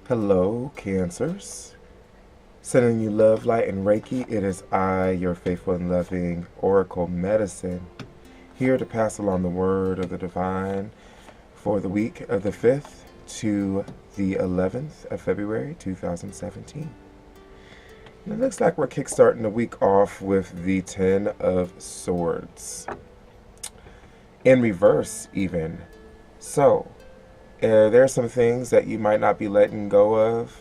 Hello, Cancers. Sending you love, light, and Reiki. It is I, your faithful and loving Oracle Medicine, here to pass along the word of the divine for the week of the 5th to the 11th of February 2017. And it looks like we're kickstarting the week off with the 10 of Swords. In reverse, even. So, there are some things that you might not be letting go of.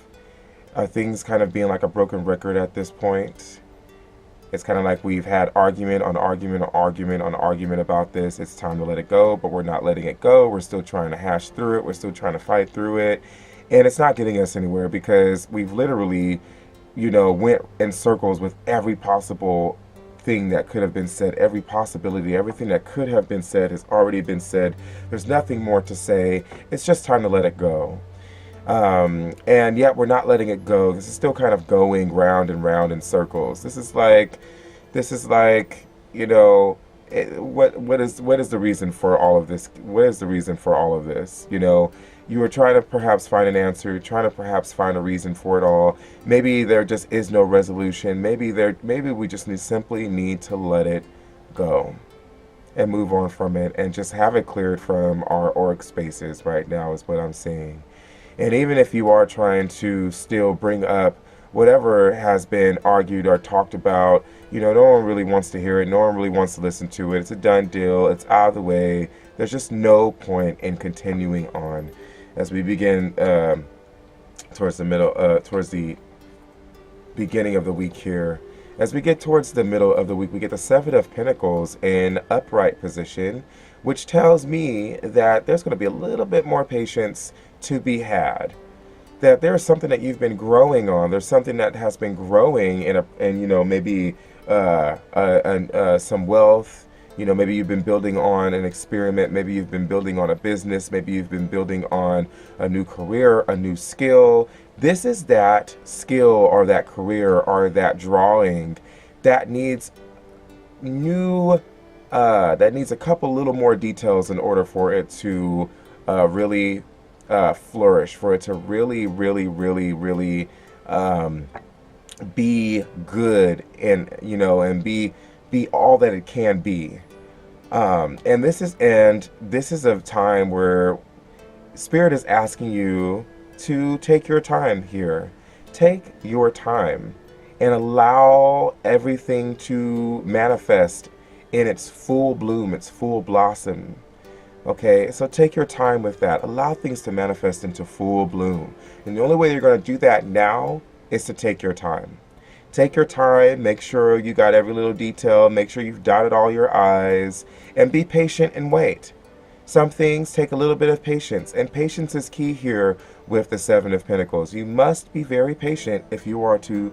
Things kind of being like a broken record at this point. It's kind of like we've had argument on argument on argument on argument about this. It's time to let it go, but we're not letting it go. We're still trying to hash through it. We're still trying to fight through it. And it's not getting us anywhere because we've literally, went in circles with every possible thing that could have been said, every possibility, everything that could have been said has already been said. There's nothing more to say. It's just time to let it go. And yet we're not letting it go. This is still kind of going round and round in circles. This is like, what is the reason for all of this? What is the reason for all of this? You were trying to perhaps find an answer, trying to perhaps find a reason for it all. Maybe there just is no resolution. Maybe we just simply need to let it go and move on from it and just have it cleared from our auric spaces right now is what I'm saying. And even if you are trying to still bring up whatever has been argued or talked about, no one really wants to hear it. No one really wants to listen to it. It's a done deal. It's out of the way. There's just no point in continuing on. As we begin towards the beginning of the week here, as we get towards the middle of the week, we get the Seven of Pentacles in upright position, which tells me that there's going to be a little bit more patience to be had. That there's something that you've been growing on. There's something that has been growing maybe some wealth. Maybe you've been building on an experiment. Maybe you've been building on a business. Maybe you've been building on a new career, a new skill. This is that skill or that career or that drawing that needs that needs a couple little more details in order for it to really flourish, for it to really, really, really, really be good and be all that it can be. And this is a time where Spirit is asking you to take your time here. Take your time and allow everything to manifest in its full bloom, its full blossom. Okay, so take your time with that. Allow things to manifest into full bloom. And the only way you're going to do that now is to take your time. Take your time, make sure you got every little detail, make sure you've dotted all your I's, and be patient and wait. Some things take a little bit of patience, and patience is key here with the Seven of Pentacles. You must be very patient if you are to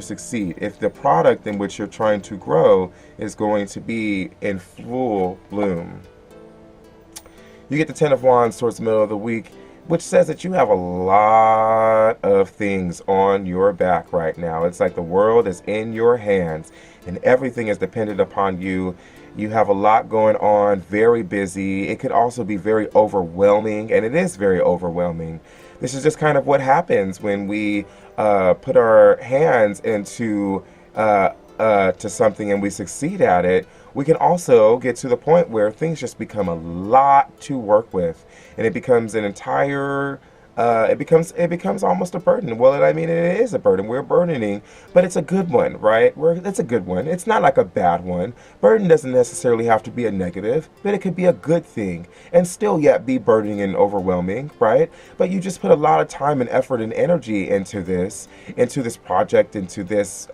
succeed. If the product in which you're trying to grow is going to be in full bloom. You get the Ten of Wands towards the middle of the week, which says that you have a lot of things on your back right now. It's like the world is in your hands and everything is dependent upon you. You have a lot going on, very busy. It could also be very overwhelming, and it is very overwhelming. This is just kind of what happens when we put our hands into to something and we succeed at it. We can also get to the point where things just become a lot to work with, and it becomes an entire it becomes almost a burden. Well, I mean, it is a burden. We're burdening, but it's a good one, right? It's a good one. It's not like a bad one. Burden doesn't necessarily have to be a negative, but it could be a good thing and still yet be burdening and overwhelming, right? But you just put a lot of time and effort and energy into this project, into this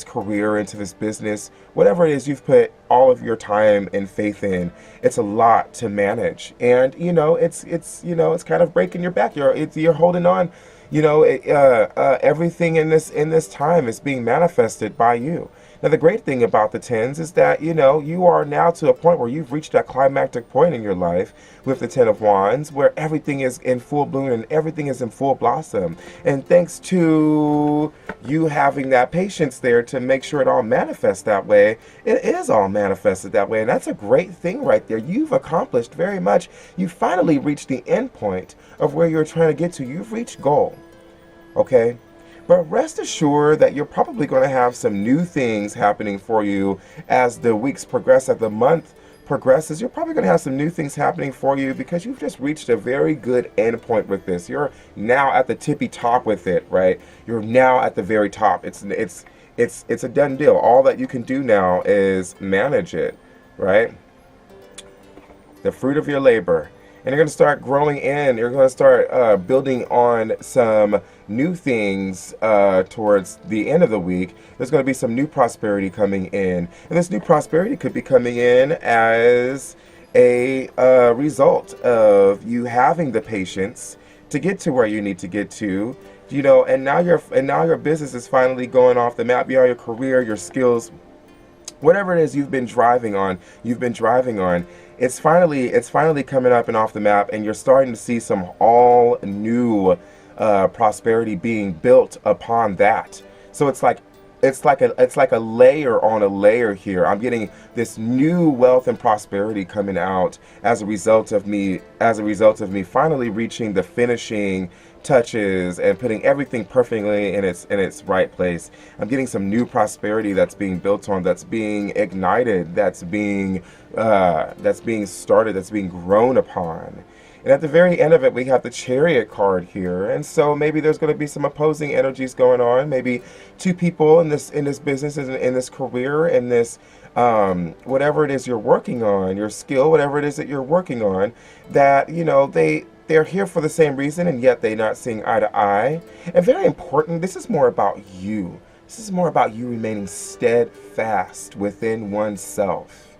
career, into this business, whatever it is you've put all of your time and faith in. It's a lot to manage, and it's kind of breaking your back. You're holding on. You know, everything in this time is being manifested by you. Now, the great thing about the tens is that, you know, you are now to a point where you've reached that climactic point in your life with the Ten of Wands, where everything is in full bloom and everything is in full blossom. And thanks to you having that patience there to make sure it all manifests that way, it is all manifested that way. And that's a great thing right there. You've accomplished very much. You finally reached the end point of where you're trying to get to. You've reached goal. Okay? But rest assured that you're probably going to have some new things happening for you as the weeks progress, as the month progresses. You're probably going to have some new things happening for you because you've just reached a very good end point with this. You're now at the tippy top with it, right? You're now at the very top. It's a done deal. All that you can do now is manage it, right? The fruit of your labor. And you're going to start growing in. You're going to start building on some new things towards the end of the week. There's going to be some new prosperity coming in. And this new prosperity could be coming in as a result of you having the patience to get to where you need to get to. You know, and now your business is finally going off the map. You know, your career, your skills, whatever it is you've been driving on, it's finally coming up and off the map, and you're starting to see some all new prosperity being built upon that. So it's like a layer on a layer here. I'm getting this new wealth and prosperity coming out as a result of me finally reaching the finishing touches and putting everything perfectly in its right place. I'm getting some new prosperity that's being built on, that's being ignited, that's being started, that's being grown upon. And at the very end of it, we have the Chariot card here. And so maybe there's going to be some opposing energies going on. Maybe two people in this business, in this career, in this whatever it is you're working on, your skill, whatever it is that you're working on, that, you know, they're here for the same reason, and yet they're not seeing eye to eye. And very important, this is more about you. This is more about you remaining steadfast within oneself.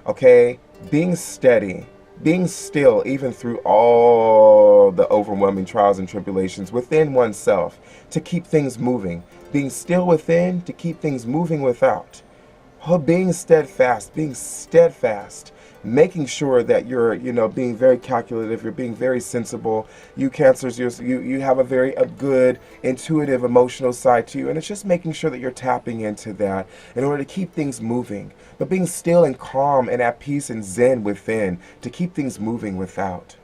Okay? Being steady. Being still, even through all the overwhelming trials and tribulations within oneself, to keep things moving. Being still within, to keep things moving without. Being steadfast, making sure that you're, you know, being very calculative, you're being very sensible. You Cancers, you have a very good intuitive emotional side to you, and it's just making sure that you're tapping into that in order to keep things moving, but being still and calm and at peace and zen within to keep things moving without.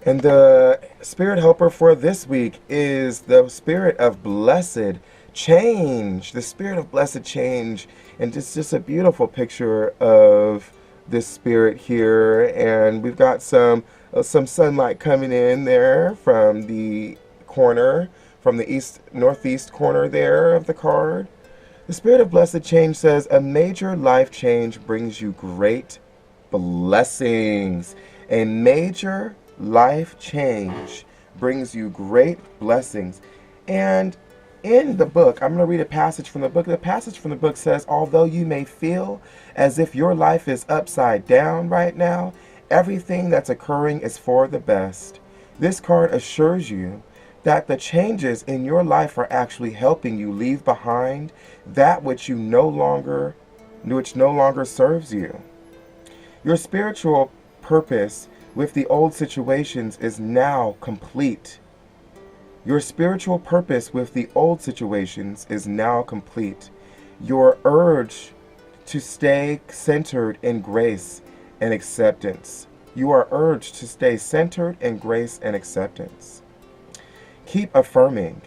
And the spirit helper for this week is the spirit of blessed change, the spirit of blessed change. And it's just a beautiful picture of this spirit here. And we've got some sunlight coming in there from the corner, from the northeast corner there of the card. The spirit of blessed change says, a major life change brings you great blessings. A major life change brings you great blessings. And in the book, I'm going to read a passage from the book. The passage from the book says, although you may feel as if your life is upside down right now, everything that's occurring is for the best. This card assures you that the changes in your life are actually helping you leave behind that which no longer serves you. Your spiritual purpose with the old situations is now complete. Your spiritual purpose with the old situations is now complete. Your urge to stay centered in grace and acceptance. You are urged to stay centered in grace and acceptance. Keep affirming.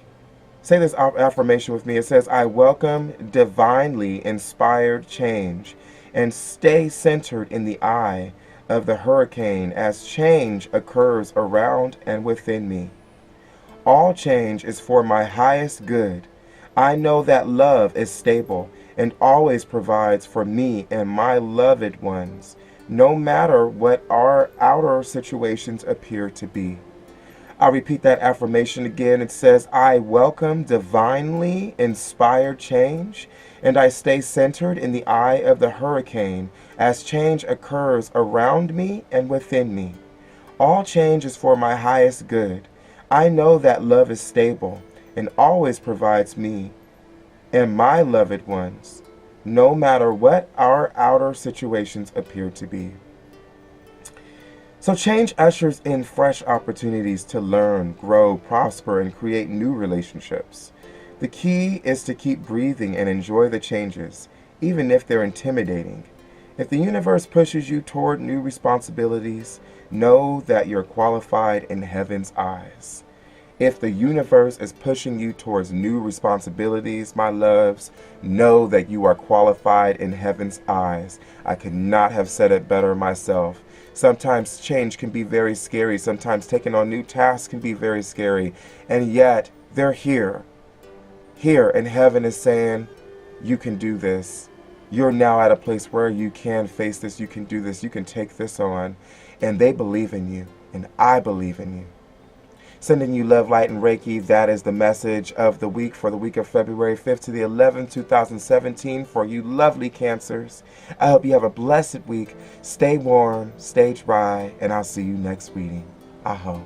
Say this affirmation with me. It says, I welcome divinely inspired change and stay centered in the eye of the hurricane as change occurs around and within me. All change is for my highest good. I know that love is stable and always provides for me and my loved ones, no matter what our outer situations appear to be. I'll repeat that affirmation again. It says, I welcome divinely inspired change, and I stay centered in the eye of the hurricane as change occurs around me and within me. All change is for my highest good. I know that love is stable and always provides me and my loved ones, no matter what our outer situations appear to be. So change ushers in fresh opportunities to learn, grow, prosper, and create new relationships. The key is to keep breathing and enjoy the changes, even if they're intimidating. If the universe pushes you toward new responsibilities, know that you're qualified in heaven's eyes. If the universe is pushing you towards new responsibilities, my loves, know that you are qualified in heaven's eyes. I could not have said it better myself. Sometimes change can be very scary. Sometimes taking on new tasks can be very scary. And yet, they're here. Here, and heaven is saying, you can do this. You're now at a place where you can face this. You can do this. You can take this on. And they believe in you. And I believe in you. Sending you love, light, and Reiki. That is the message of the week for the week of February 5th to the 11th, 2017 for you lovely Cancers. I hope you have a blessed week. Stay warm, stay dry, and I'll see you next reading. Aho.